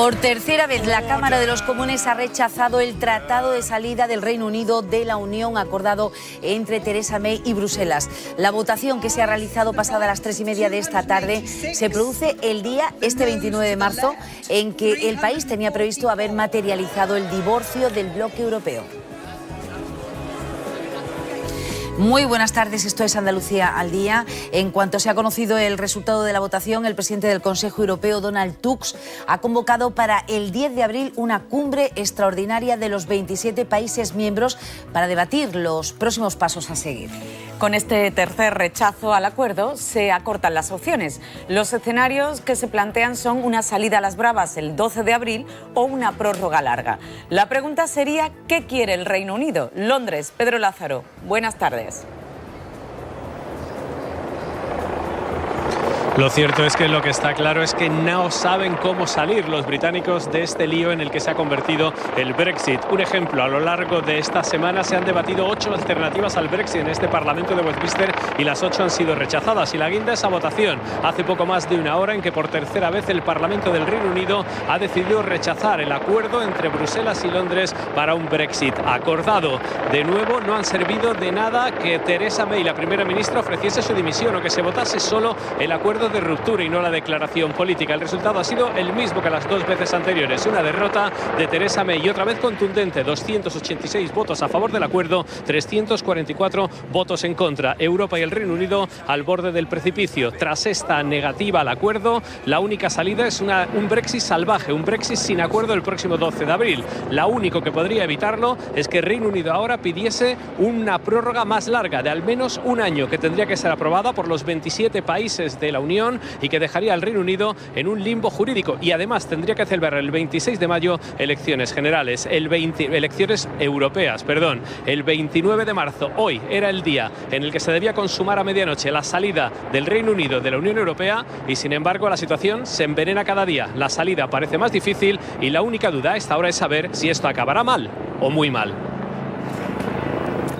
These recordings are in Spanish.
Por tercera vez, la Cámara de los Comunes ha rechazado el tratado de salida del Reino Unido de la Unión acordado entre Theresa May y Bruselas. La votación, que se ha realizado pasada las 3:30 de esta tarde, se produce el día, este 29 de marzo, en que el país tenía previsto haber materializado el divorcio del bloque europeo. Muy buenas tardes, esto es Andalucía al día. En cuanto se ha conocido el resultado de la votación, el presidente del Consejo Europeo, Donald Tusk, ha convocado para el 10 de abril una cumbre extraordinaria de los 27 países miembros para debatir los próximos pasos a seguir. Con este tercer rechazo al acuerdo se acortan las opciones. Los escenarios que se plantean son una salida a las bravas el 12 de abril o una prórroga larga. La pregunta sería, ¿qué quiere el Reino Unido? Londres, Pedro Lázaro, buenas tardes. Lo cierto es que lo que está claro es que no saben cómo salir los británicos de este lío en el que se ha convertido el Brexit. Un ejemplo, a lo largo de esta semana se han debatido 8 alternativas al Brexit en este Parlamento de Westminster y las 8 han sido rechazadas. Y la guinda esa votación hace poco más de una hora en que por tercera vez el Parlamento del Reino Unido ha decidido rechazar el acuerdo entre Bruselas y Londres para un Brexit acordado. De nuevo, no han servido de nada que Theresa May, la primera ministra, ofreciese su dimisión o que se votase solo el acuerdo de ruptura y no la declaración política. El resultado ha sido el mismo que las 2 veces anteriores, una derrota de Theresa May y otra vez contundente, 286 votos a favor del acuerdo, 344 votos en contra. Europa y el Reino Unido al borde del precipicio. Tras esta negativa al acuerdo, la única salida es un Brexit salvaje, un Brexit sin acuerdo el próximo 12 de abril. Lo único que podría evitarlo es que el Reino Unido ahora pidiese una prórroga más larga de al menos un año, que tendría que ser aprobada por los 27 países de la Unión y que dejaría al Reino Unido en un limbo jurídico, y además tendría que celebrar el 26 de mayo elecciones generales, elecciones europeas, perdón. El 29 de marzo, hoy, era el día en el que se debía consumar a medianoche la salida del Reino Unido de la Unión Europea y sin embargo la situación se envenena cada día. La salida parece más difícil y la única duda a esta hora es saber si esto acabará mal o muy mal.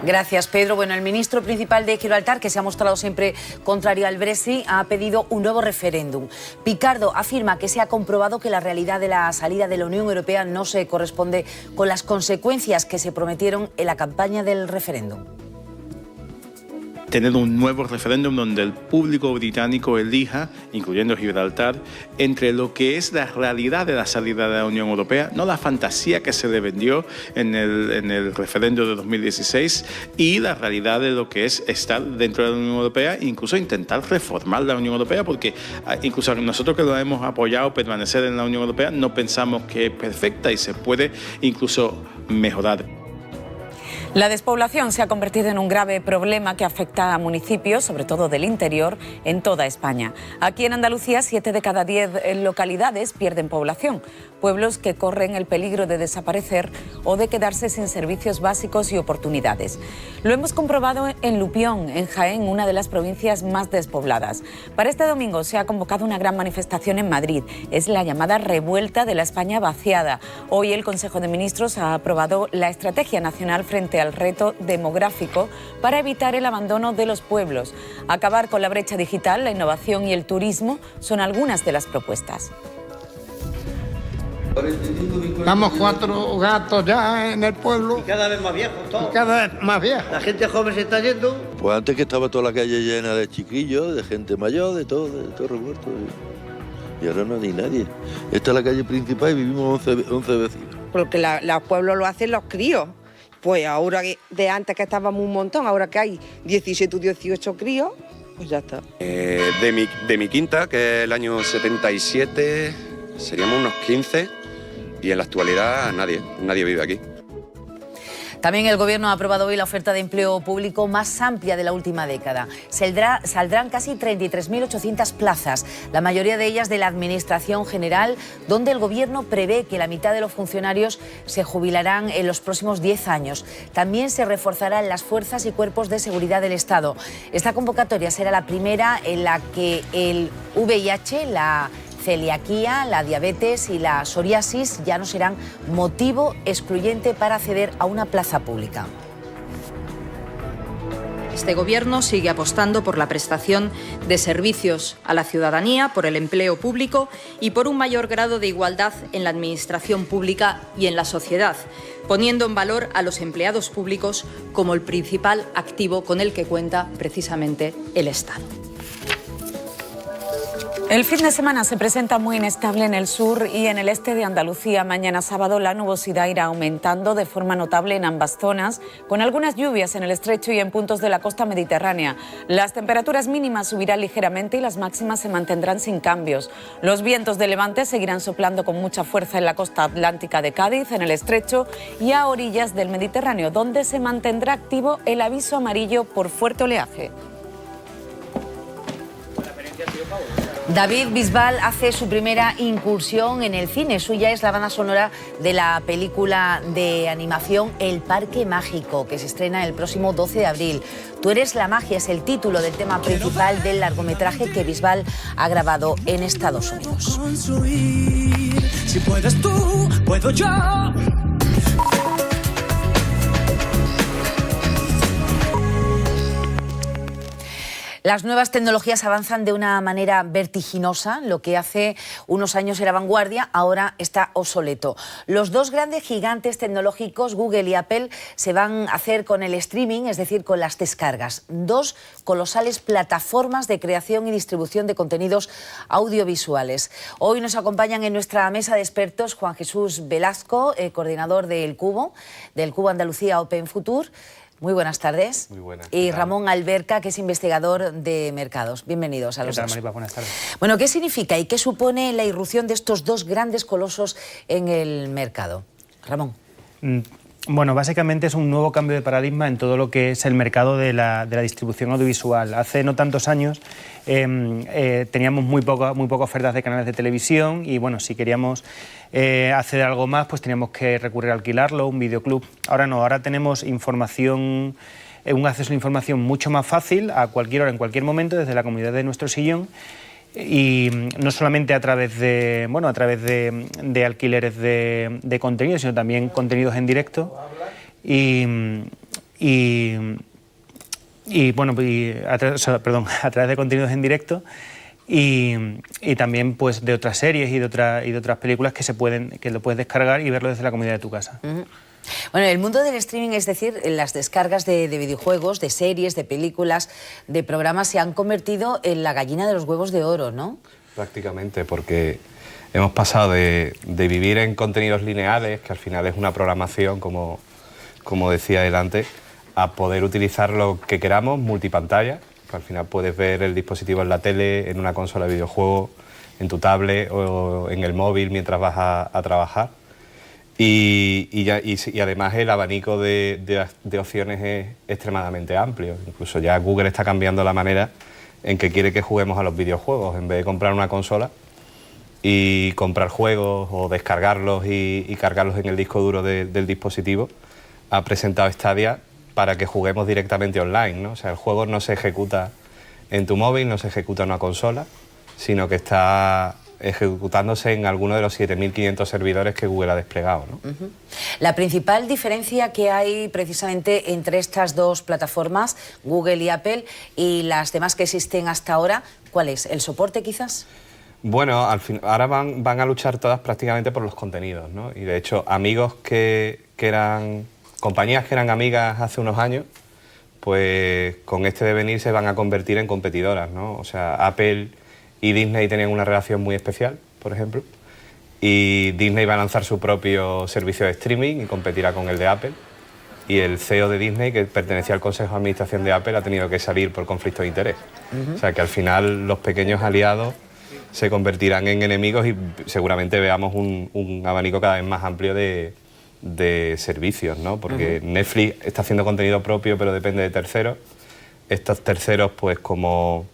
Gracias, Pedro. Bueno, el ministro principal de Gibraltar, que se ha mostrado siempre contrario al Brexit, ha pedido un nuevo referéndum. Picardo afirma que se ha comprobado que la realidad de la salida de la Unión Europea no se corresponde con las consecuencias que se prometieron en la campaña del referéndum. Tener un nuevo referéndum donde el público británico elija, incluyendo Gibraltar, entre lo que es la realidad de la salida de la Unión Europea, no la fantasía que se le vendió en el referéndum de 2016, y la realidad de lo que es estar dentro de la Unión Europea e incluso intentar reformar la Unión Europea, porque incluso nosotros que lo hemos apoyado permanecer en la Unión Europea no pensamos que es perfecta y se puede incluso mejorar. La despoblación se ha convertido en un grave problema que afecta a municipios, sobre todo del interior, en toda España. Aquí en Andalucía, 7 de cada 10 localidades pierden población. Pueblos que corren el peligro de desaparecer o de quedarse sin servicios básicos y oportunidades. Lo hemos comprobado en Lupión, en Jaén, una de las provincias más despobladas. Para este domingo se ha convocado una gran manifestación en Madrid. Es la llamada Revuelta de la España Vaciada. Hoy el Consejo de Ministros ha aprobado la Estrategia Nacional frente al reto demográfico para evitar el abandono de los pueblos. Acabar con la brecha digital, la innovación y el turismo son algunas de las propuestas. Damos 4 gatos ya en el pueblo. Y cada vez más viejos todos. Y cada vez más viejos. La gente joven se está yendo. Pues antes que estaba toda la calle llena de chiquillos, de gente mayor, de todo revuelto. Y ahora no hay nadie. Esta es la calle principal y vivimos 11 vecinos. Porque los pueblos lo hacen los críos. Pues ahora, de antes que estábamos un montón, ahora que hay 17 o 18 críos, pues ya está. De mi quinta, que es el año 77, seríamos unos 15 y en la actualidad nadie vive aquí. También el Gobierno ha aprobado hoy la oferta de empleo público más amplia de la última década. Saldrán casi 33.800 plazas, la mayoría de ellas de la Administración General, donde el Gobierno prevé que la mitad de los funcionarios se jubilarán en los próximos 10 años. También se reforzarán las fuerzas y cuerpos de seguridad del Estado. Esta convocatoria será la primera en la que el VIH, la celiaquía, la diabetes y la psoriasis ya no serán motivo excluyente para acceder a una plaza pública. Este Gobierno sigue apostando por la prestación de servicios a la ciudadanía, por el empleo público y por un mayor grado de igualdad en la administración pública y en la sociedad, poniendo en valor a los empleados públicos como el principal activo con el que cuenta precisamente el Estado. El fin de semana se presenta muy inestable en el sur y en el este de Andalucía. Mañana sábado la nubosidad irá aumentando de forma notable en ambas zonas, con algunas lluvias en el estrecho y en puntos de la costa mediterránea. Las temperaturas mínimas subirán ligeramente y las máximas se mantendrán sin cambios. Los vientos de levante seguirán soplando con mucha fuerza en la costa atlántica de Cádiz, en el estrecho y a orillas del Mediterráneo, donde se mantendrá activo el aviso amarillo por fuerte oleaje. David Bisbal hace su primera incursión en el cine. Suya es la banda sonora de la película de animación El Parque Mágico, que se estrena el próximo 12 de abril. Tú eres la magia es el título del tema principal del largometraje que Bisbal ha grabado en Estados Unidos. Si puedes tú, puedo yo. Las nuevas tecnologías avanzan de una manera vertiginosa. Lo que hace unos años era vanguardia, ahora está obsoleto. Los dos grandes gigantes tecnológicos, Google y Apple, se van a hacer con el streaming, es decir, con las descargas. Dos colosales plataformas de creación y distribución de contenidos audiovisuales. Hoy nos acompañan en nuestra mesa de expertos Juan Jesús Velasco, coordinador del Cubo Andalucía Open Future. Muy buenas tardes. Muy buenas. Y Ramón Alberca, que es investigador de mercados. Bienvenidos a los dos. Maripa? Buenas tardes. Bueno, ¿qué significa y qué supone la irrupción de estos dos grandes colosos en el mercado? Ramón. Bueno, básicamente es un nuevo cambio de paradigma en todo lo que es el mercado de la distribución audiovisual. Hace no tantos años teníamos muy pocas ofertas de canales de televisión y, bueno, si queríamos hacer algo más, pues teníamos que recurrir a alquilarlo, un videoclub. Ahora no, ahora tenemos información, un acceso a la información mucho más fácil a cualquier hora, en cualquier momento, desde la comodidad de nuestro sillón. Y no solamente a través de alquileres de contenido, sino también contenidos en directo a través de contenidos en directo y también pues de otras series y de otras películas que lo puedes descargar y verlo desde la comodidad de tu casa. Bueno, el mundo del streaming, es decir, las descargas de videojuegos, de series, de películas, de programas, se han convertido en la gallina de los huevos de oro, ¿no? Prácticamente, porque hemos pasado de vivir en contenidos lineales, que al final es una programación, como decía él antes, a poder utilizar lo que queramos, multipantalla, que al final puedes ver el dispositivo en la tele, en una consola de videojuego, en tu tablet o en el móvil mientras vas a trabajar. Y además el abanico de opciones es extremadamente amplio. Incluso ya Google está cambiando la manera en que quiere que juguemos a los videojuegos. En vez de comprar una consola y comprar juegos o descargarlos y cargarlos en el disco duro del dispositivo, ha presentado Stadia para que juguemos directamente online, ¿no? O sea, el juego no se ejecuta en tu móvil, no se ejecuta en una consola, sino que está ejecutándose en alguno de los 7.500 servidores que Google ha desplegado, ¿no? La principal diferencia que hay precisamente entre estas dos plataformas, Google y Apple, y las demás que existen hasta ahora, ¿cuál es? ¿El soporte quizás? Bueno, ahora van a luchar todas prácticamente por los contenidos, ¿no? Y de hecho, compañías que eran amigas hace unos años, pues con este devenir se van a convertir en competidoras, ¿no? O sea, Apple y Disney tenían una relación muy especial, por ejemplo, y Disney va a lanzar su propio servicio de streaming y competirá con el de Apple, y el CEO de Disney, que pertenecía al Consejo de Administración de Apple, ha tenido que salir por conflicto de interés. O sea que al final los pequeños aliados se convertirán en enemigos y seguramente veamos un abanico cada vez más amplio de servicios, ¿no? Porque Netflix está haciendo contenido propio, pero depende de terceros. Estos terceros, pues como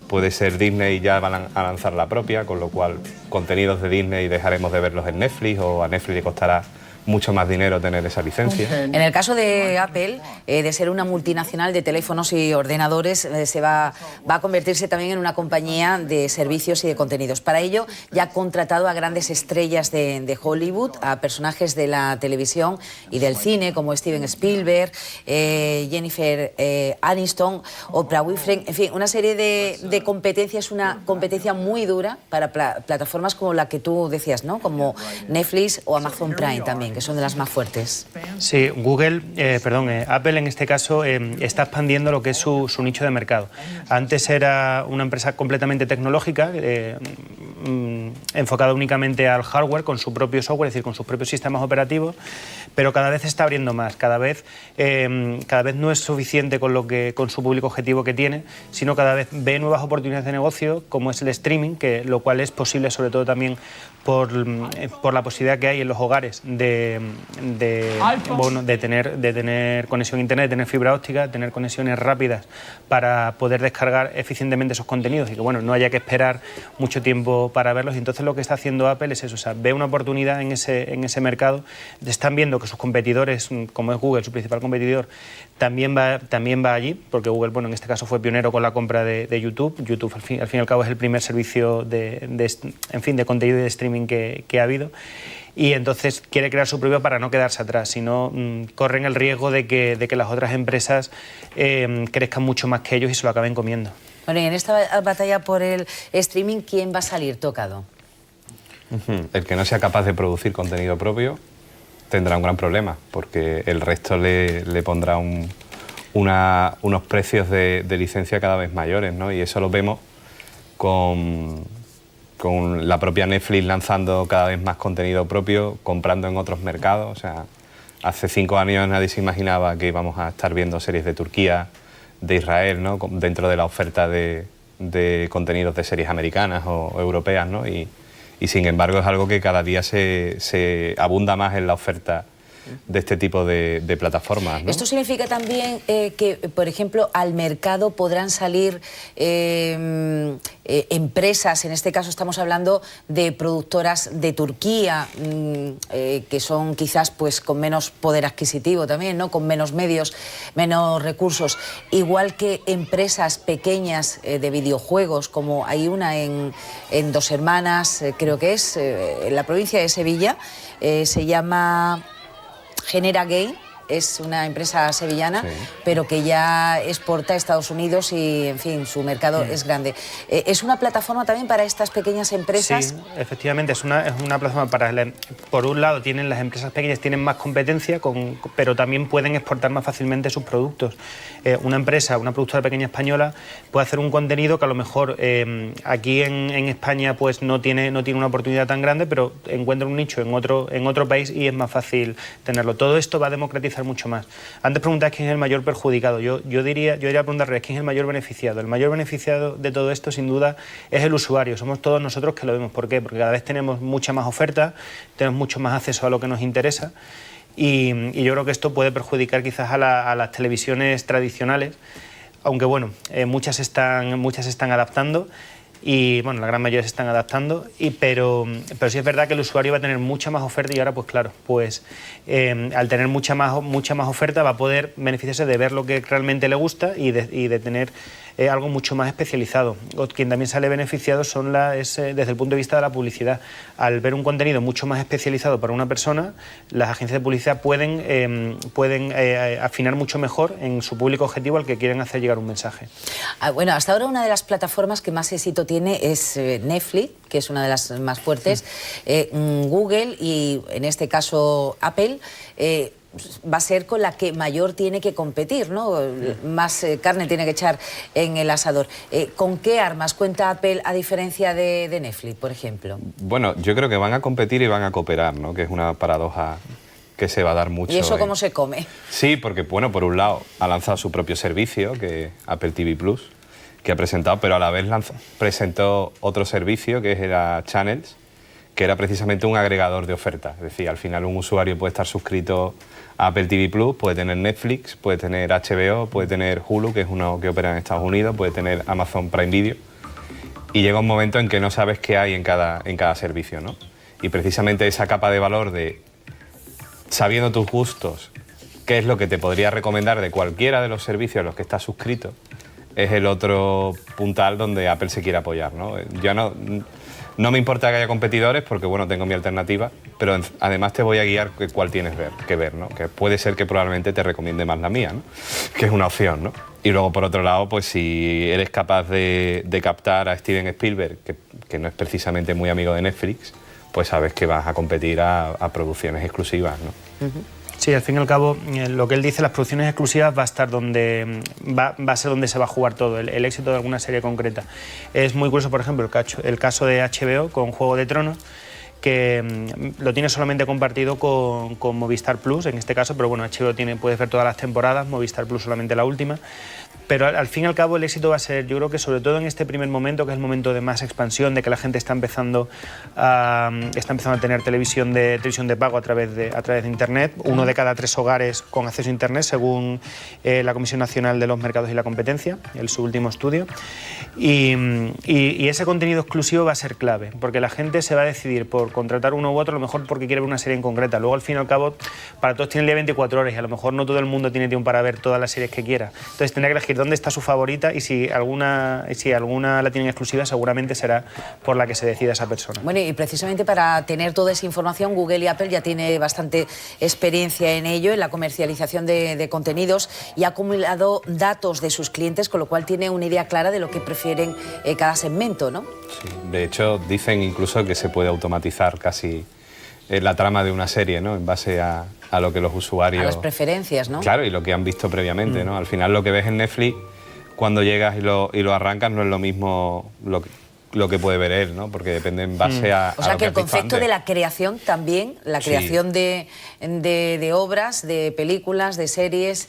puede ser Disney, ya van a lanzar la propia, con lo cual contenidos de Disney dejaremos de verlos en Netflix, o a Netflix le costará mucho más dinero tener esa licencia. En el caso de Apple, de ser una multinacional de teléfonos y ordenadores, va a convertirse también en una compañía de servicios y de contenidos. Para ello, ya ha contratado a grandes estrellas de Hollywood, a personajes de la televisión y del cine, como Steven Spielberg, Jennifer Aniston, Oprah Winfrey, en fin, una serie de competencias, una competencia muy dura para plataformas como la que tú decías, ¿no? Como Netflix o Amazon Prime también, que son de las más fuertes. Sí, Apple en este caso está expandiendo lo que es su nicho de mercado. Antes era una empresa completamente tecnológica, enfocada únicamente al hardware, con su propio software, es decir, con sus propios sistemas operativos, pero cada vez se está abriendo más, cada vez no es suficiente con su público objetivo que tiene, sino cada vez ve nuevas oportunidades de negocio, como es el streaming, lo cual es posible sobre todo también por la posibilidad que hay en los hogares de tener conexión a internet, de tener fibra óptica, de tener conexiones rápidas para poder descargar eficientemente esos contenidos y que no haya que esperar mucho tiempo para verlos. Y entonces lo que está haciendo Apple es eso, o sea, ve una oportunidad en ese mercado. Están viendo que sus competidores, como es Google, su principal competidor, también va allí, porque Google, en este caso fue pionero con la compra de YouTube. YouTube, al fin y al cabo, es el primer servicio de contenido y de streaming que ha habido. Y entonces quiere crear su propio para no quedarse atrás, si no corren el riesgo de que las otras empresas crezcan mucho más que ellos y se lo acaben comiendo. Bueno, y en esta batalla por el streaming, ¿quién va a salir tocado? El que no sea capaz de producir contenido propio tendrá un gran problema, porque el resto le pondrá unos precios de licencia cada vez mayores, ¿no? Y eso lo vemos con la propia Netflix lanzando cada vez más contenido propio, comprando en otros mercados. O sea, hace 5 años nadie se imaginaba que íbamos a estar viendo series de Turquía, de Israel, ¿no? Dentro de la oferta de contenidos de series americanas o europeas, ¿no? Y sin embargo es algo que cada día se abunda más en la oferta de este tipo de plataformas, ¿no? Esto significa también que, por ejemplo, al mercado podrán salir empresas, en este caso estamos hablando de productoras de Turquía, que son quizás con menos poder adquisitivo también, ¿no? Con menos medios, menos recursos, igual que empresas pequeñas de videojuegos, como hay una en Dos Hermanas, creo que es, en la provincia de Sevilla, se llama Genera Game, es una empresa sevillana, sí, pero que ya exporta a Estados Unidos y, en fin, su mercado es grande. ¿Es una plataforma también para estas pequeñas empresas? Sí, efectivamente, es una plataforma para... Por un lado, las empresas pequeñas tienen más competencia, pero también pueden exportar más fácilmente sus productos. Una productora pequeña española puede hacer un contenido que a lo mejor aquí en España no tiene una oportunidad tan grande, pero encuentra un nicho en otro país y es más fácil tenerlo. Todo esto va a democratizar mucho más. Antes preguntabas quién es el mayor perjudicado. Yo diría preguntarles quién es el mayor beneficiado. El mayor beneficiado de todo esto, sin duda, es el usuario. Somos todos nosotros que lo vemos. ¿Por qué? Porque cada vez tenemos mucha más oferta, tenemos mucho más acceso a lo que nos interesa y yo creo que esto puede perjudicar quizás a las televisiones tradicionales, aunque muchas están adaptando. Y la gran mayoría se están adaptando, pero sí es verdad que el usuario va a tener mucha más oferta y ahora al tener mucha más oferta va a poder beneficiarse de ver lo que realmente le gusta y de tener algo mucho más especializado. Quien también sale beneficiado desde el punto de vista de la publicidad. Al ver un contenido mucho más especializado para una persona, las agencias de publicidad pueden afinar mucho mejor en su público objetivo al que quieren hacer llegar un mensaje. Bueno, hasta ahora una de las plataformas que más éxito tiene es Netflix, que es una de las más fuertes, Google y en este caso Apple. Va a ser con la que mayor tiene que competir, ¿no? Más carne tiene que echar en el asador. ¿Con qué armas cuenta Apple a diferencia de Netflix, por ejemplo? Bueno, yo creo que van a competir y van a cooperar, ¿no? Que es una paradoja que se va a dar mucho. ¿Y eso cómo se come? Sí, porque, por un lado ha lanzado su propio servicio, que Apple TV Plus, que ha presentado, pero a la vez presentó otro servicio, que era Channels, que era precisamente un agregador de ofertas. Es decir, al final un usuario puede estar suscrito a Apple TV Plus, puede tener Netflix, puede tener HBO, puede tener Hulu, que es uno que opera en Estados Unidos, puede tener Amazon Prime Video, y llega un momento en que no sabes qué hay en cada servicio, ¿no? Y precisamente esa capa de valor de sabiendo tus gustos, qué es lo que te podría recomendar de cualquiera de los servicios a los que estás suscrito, es el otro puntal donde Apple se quiere apoyar, ¿no? Yo no me importa que haya competidores porque, bueno, tengo mi alternativa, pero además te voy a guiar cuál tienes que ver, ¿no? Que puede ser que probablemente te recomiende más la mía, ¿no? Que es una opción, ¿no? Y luego, por otro lado, pues si eres capaz de captar a Steven Spielberg, que no es precisamente muy amigo de Netflix, pues sabes que vas a competir a producciones exclusivas, ¿no? Sí, al fin y al cabo, lo que él dice, las producciones exclusivas va a estar donde va a ser donde se va a jugar todo, el éxito de alguna serie concreta. Es muy curioso, por ejemplo, el caso de HBO con Juego de Tronos, que lo tiene solamente compartido con Movistar Plus, en este caso, pero bueno, HBO puedes ver todas las temporadas, Movistar Plus solamente la última. Pero al fin y al cabo el éxito va a ser, yo creo que sobre todo en este primer momento, que es el momento de más expansión, de que la gente está empezando a tener televisión de pago a través de Internet. 1 de cada 3 hogares con acceso a Internet, según la Comisión Nacional de los Mercados y la Competencia, su último estudio. Y ese contenido exclusivo va a ser clave, porque la gente se va a decidir por contratar uno u otro, a lo mejor porque quiere ver una serie en concreta. Luego, al fin y al cabo, para todos tiene el día 24 horas y a lo mejor no todo el mundo tiene tiempo para ver todas las series que quiera. Entonces tendrá que elegir dónde está su favorita y si alguna la tienen exclusiva, seguramente será por la que se decida esa persona. Bueno, y precisamente para tener toda esa información, Google y Apple ya tiene bastante experiencia en ello, en la comercialización de contenidos, y ha acumulado datos de sus clientes, con lo cual tiene una idea clara de lo que prefieren cada segmento, ¿no? Sí, de hecho, dicen incluso que se puede automatizar casi la trama de una serie, ¿no? En base a lo que los usuarios... A las preferencias, ¿no? Claro, y lo que han visto previamente, ¿no? Al final lo que ves en Netflix, cuando llegas y lo arrancas, no es lo mismo lo que puede ver él, ¿no? Porque depende en base a... O sea, lo que el has visto concepto antes. de la creación también, la creación de obras, de películas, de series,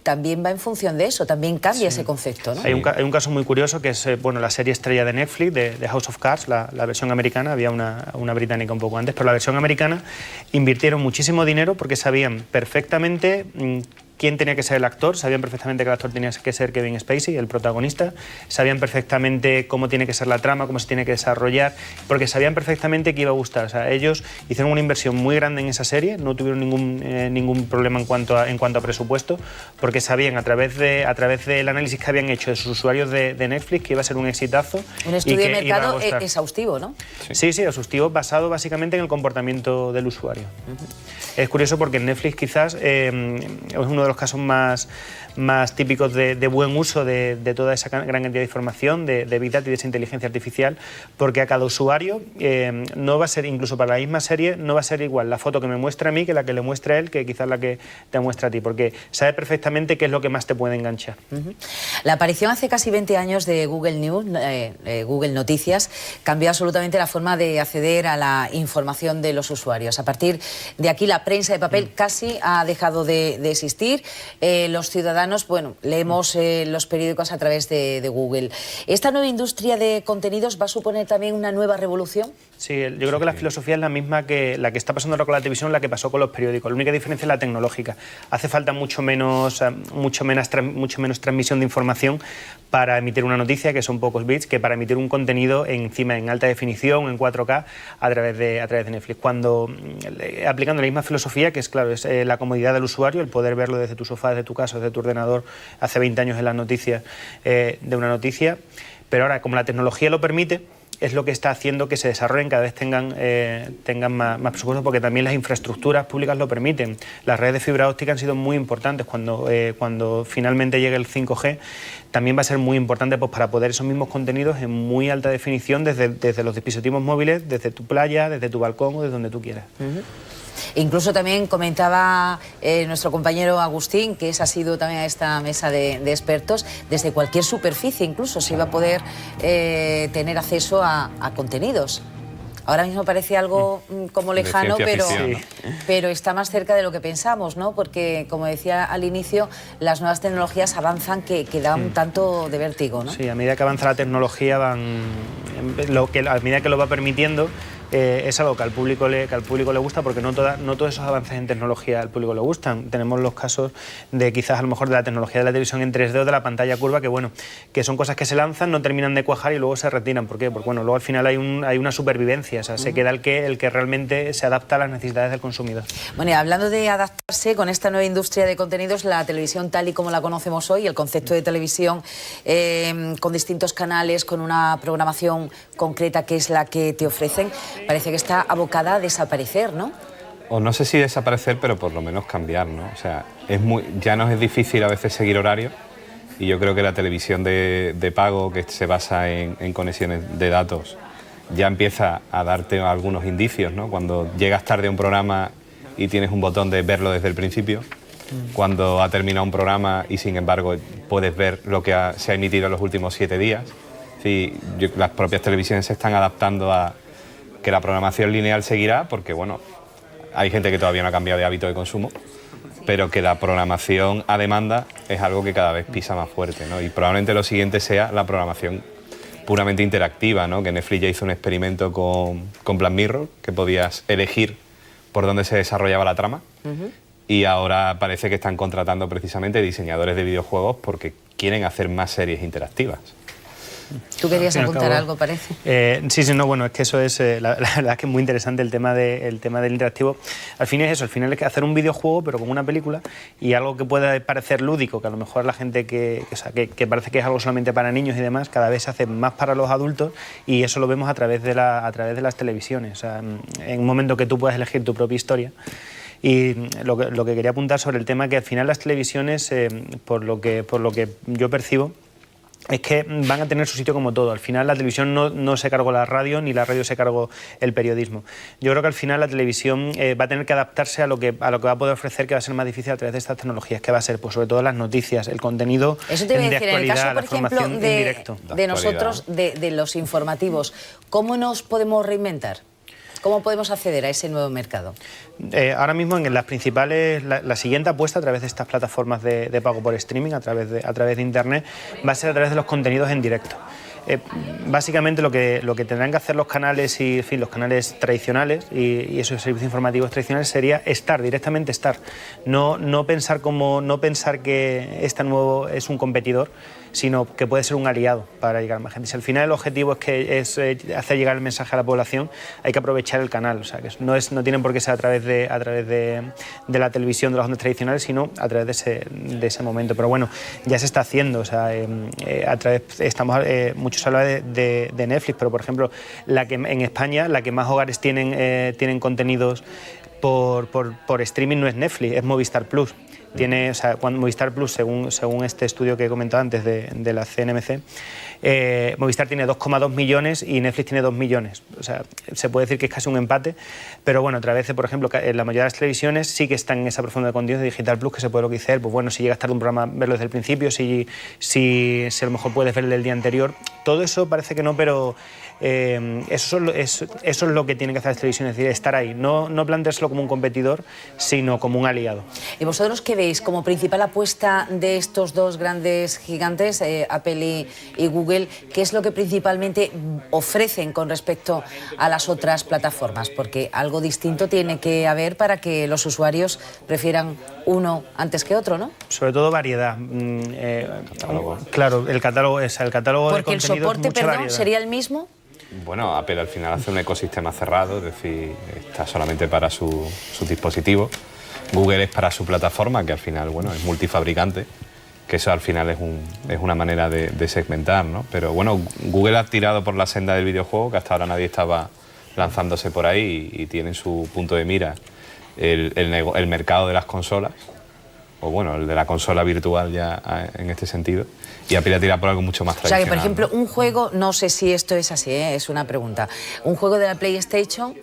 también va en función de eso, también cambia ese concepto, ¿no? Hay un caso muy curioso que es la serie estrella de Netflix, de House of Cards, la versión americana. Había una británica un poco antes, pero la versión americana invirtieron muchísimo dinero porque sabían perfectamente quién tenía que ser el actor, sabían perfectamente que el actor tenía que ser Kevin Spacey, el protagonista, sabían perfectamente cómo tiene que ser la trama, cómo se tiene que desarrollar, porque sabían perfectamente que iba a gustar. O sea, ellos hicieron una inversión muy grande en esa serie, no tuvieron ningún problema en cuanto a presupuesto, porque sabían a través del análisis que habían hecho de sus usuarios de Netflix que iba a ser un exitazo. Un estudio de mercado exhaustivo, ¿no? Sí, exhaustivo, basado básicamente en el comportamiento del usuario. Es curioso porque en Netflix quizás es uno de los casos más típicos de buen uso de toda esa gran cantidad de información, de Big Data y de esa inteligencia artificial, porque a cada usuario no va a ser, incluso para la misma serie, no va a ser igual la foto que me muestra a mí que la que le muestra a él, que quizás la que te muestra a ti, porque sabe perfectamente qué es lo que más te puede enganchar. La aparición hace casi 20 años de Google News, Google Noticias, cambió absolutamente la forma de acceder a la información de los usuarios. A partir de aquí, la prensa de papel casi ha dejado de existir. Los ciudadanos, leemos los periódicos a través de Google. ¿Esta nueva industria de contenidos va a suponer también una nueva revolución? Sí, yo creo que la filosofía es la misma que la que está pasando ahora con la televisión, la que pasó con los periódicos. La única diferencia es la tecnológica. Hace falta mucho menos transmisión de información para emitir una noticia, que son pocos bits, que para emitir un contenido en alta definición, en 4K, a través de Netflix. Aplicando la misma filosofía, que es la comodidad del usuario, el poder verlo desde tu sofá, desde tu casa, desde tu ordenador, hace 20 años en las noticias de una noticia, pero ahora, como la tecnología lo permite, es lo que está haciendo que se desarrollen, cada vez tengan más presupuesto, porque también las infraestructuras públicas lo permiten. Las redes de fibra óptica han sido muy importantes. Cuando finalmente llegue el 5G, también va a ser muy importante para poder esos mismos contenidos en muy alta definición desde los dispositivos móviles, desde tu playa, desde tu balcón o desde donde tú quieras. Incluso también comentaba nuestro compañero Agustín, que es asiduo también a esta mesa de expertos, desde cualquier superficie incluso se iba a poder tener acceso a contenidos. Ahora mismo parece algo como lejano, pero está más cerca de lo que pensamos, ¿no? Porque, como decía al inicio, las nuevas tecnologías avanzan que da un tanto de vértigo, ¿no? Sí, a medida que avanza la tecnología, a medida que lo va permitiendo, es algo que al público le gusta, porque no todos esos avances en tecnología al público le gustan. Tenemos los casos de quizás a lo mejor de la tecnología de la televisión en 3D o de la pantalla curva, que bueno, que son cosas que se lanzan, no terminan de cuajar y luego se retiran. ¿Por qué? Porque bueno, luego al final hay una supervivencia, o sea, se queda el que realmente se adapta a las necesidades del consumidor. Bueno, y hablando de adaptarse, con esta nueva industria de contenidos, la televisión tal y como la conocemos hoy, el concepto de televisión con distintos canales, con una programación concreta que es la que te ofrecen, parece que está abocada a desaparecer, ¿no? O no sé si desaparecer, pero por lo menos cambiar, ¿no? O sea, ya nos es difícil a veces seguir horarios, y yo creo que la televisión de pago, que se basa en conexiones de datos, ya empieza a darte algunos indicios, ¿no? Cuando llegas tarde a un programa y tienes un botón de verlo desde el principio, cuando ha terminado un programa y sin embargo puedes ver lo que se ha emitido en los últimos 7 días. Sí, las propias televisiones se están adaptando a que la programación lineal seguirá, porque bueno, hay gente que todavía no ha cambiado de hábito de consumo, pero que la programación a demanda es algo que cada vez pisa más fuerte, ¿no? Y probablemente lo siguiente sea la programación puramente interactiva, ¿no? Que Netflix ya hizo un experimento con Black Mirror, que podías elegir por dónde se desarrollaba la trama. Y ahora parece que están contratando precisamente diseñadores de videojuegos porque quieren hacer más series interactivas. ¿Tú querías apuntar algo, parece? Sí, no, bueno, es que eso es, la verdad es que es muy interesante el tema del interactivo. Al fin es eso, al final es que hacer un videojuego pero con una película, y algo que pueda parecer lúdico, que a lo mejor la gente que parece que es algo solamente para niños y demás, cada vez se hace más para los adultos, y eso lo vemos a través de las televisiones. O sea, en un momento que tú puedas elegir tu propia historia. Y lo que quería apuntar sobre el tema, que al final las televisiones, por lo que yo percibo, es que van a tener su sitio como todo. Al final la televisión no se cargó la radio, ni la radio se cargó el periodismo. Yo creo que al final la televisión va a tener que adaptarse a lo que va a poder ofrecer, que va a ser más difícil a través de estas tecnologías, que va a ser pues sobre todo las noticias, el contenido de actualidad, la información en directo. Eso te iba a decir, en el caso, por ejemplo, de nosotros, de los informativos, ¿cómo nos podemos reinventar? ¿Cómo podemos acceder a ese nuevo mercado? Ahora mismo en las principales, la siguiente apuesta a través de estas plataformas de pago por streaming, a través de Internet, va a ser a través de los contenidos en directo. Básicamente lo que tendrán que hacer los canales los canales tradicionales y esos servicios informativos tradicionales sería directamente estar. No pensar que este nuevo es un competidor, sino que puede ser un aliado para llegar a más gente. Si al final el objetivo es hacer llegar el mensaje a la población, hay que aprovechar el canal. O sea, que no tienen por qué ser a través de la televisión, de las ondas tradicionales, sino a través de ese momento. Pero bueno, ya se está haciendo. O sea, muchos hablan de Netflix, pero por ejemplo, en España la que más hogares tienen contenidos por streaming no es Netflix, es Movistar Plus. Movistar Plus, según este estudio que he comentado antes de la CNMC, Movistar tiene 2,2 millones y Netflix tiene 2 millones. O sea, se puede decir que es casi un empate, pero bueno, otra vez, por ejemplo, la mayoría de las televisiones sí que están en esa profundidad de contenido de Digital Plus, que se puede hacer, pues bueno, si llegas tarde un programa, verlo desde el principio, si a lo mejor puedes ver el del día anterior. Todo eso parece que no, pero eso es lo que tienen que hacer las televisiones, es decir, estar ahí, no planteárselo como un competidor, sino como un aliado. ¿Y vosotros qué veis como principal apuesta de estos dos grandes gigantes, Apple y Google? ¿Qué es lo que principalmente ofrecen con respecto a las otras plataformas? Porque algo distinto tiene que haber para que los usuarios prefieran uno antes que otro, ¿no? Sobre todo variedad. Claro, el catálogo de contenidos. Porque el soporte, perdón, ¿sería el mismo? Bueno, Apple al final hace un ecosistema cerrado, es decir, está solamente para su dispositivo. Google es para su plataforma, que al final, bueno, es multifabricante, que eso al final es una manera de segmentar, ¿no? Pero bueno, Google ha tirado por la senda del videojuego, que hasta ahora nadie estaba lanzándose por ahí, y tiene en su punto de mira el mercado de las consolas, o bueno, el de la consola virtual ya en este sentido, y Apple ha tirado por algo mucho más tradicional. O sea, que por ejemplo, un juego, no sé si esto es así, es una pregunta, un juego de la PlayStation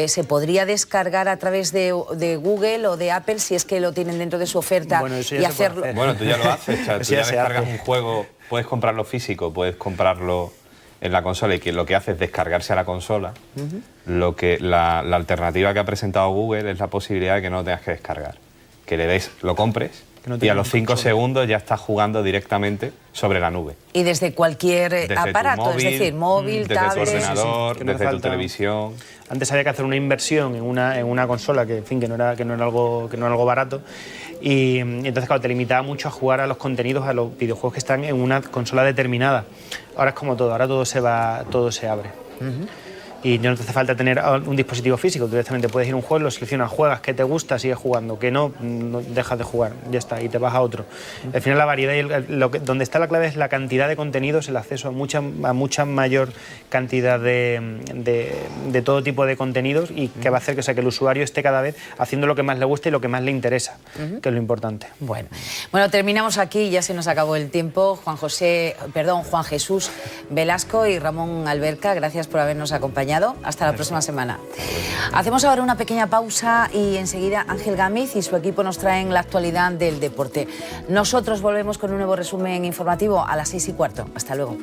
se podría descargar a través de Google o de Apple si es que lo tienen dentro de su oferta, bueno, y hacerlo. Bueno, tú ya lo haces, o sea, tú ya descargas un juego, puedes comprarlo físico, puedes comprarlo en la consola, y que lo que hace es descargarse a la consola. La alternativa que ha presentado Google es la posibilidad de que no lo tengas que descargar, que lo compres, y a los 5 segundos ya estás jugando directamente sobre la nube. Y desde cualquier aparato, móvil, es decir, móvil, desde tablet, tu ordenador, desde tu televisión. Antes había que hacer una inversión en una consola que, en fin, que no era algo barato. Y entonces, claro, te limitaba mucho a jugar a los contenidos, a los videojuegos que están en una consola determinada. Ahora es como todo, ahora todo se abre. Y no te hace falta tener un dispositivo físico, tú directamente puedes ir a un juego, lo seleccionas, juegas, que te gusta, sigues jugando, que no dejas de jugar, ya está, y te vas a otro. Al final la variedad y donde está la clave es la cantidad de contenidos, el acceso a mucha mayor cantidad de todo tipo de contenidos, y que va a hacer que el usuario esté cada vez haciendo lo que más le gusta y lo que más le interesa, que es lo importante. Bueno, terminamos aquí, ya se nos acabó el tiempo. Juan Jesús Velasco y Ramón Alberca, gracias por habernos acompañado. Hasta la próxima semana. Hacemos ahora una pequeña pausa y enseguida Ángel Gámez y su equipo nos traen la actualidad del deporte. Nosotros volvemos con un nuevo resumen informativo a las 6:15. Hasta luego.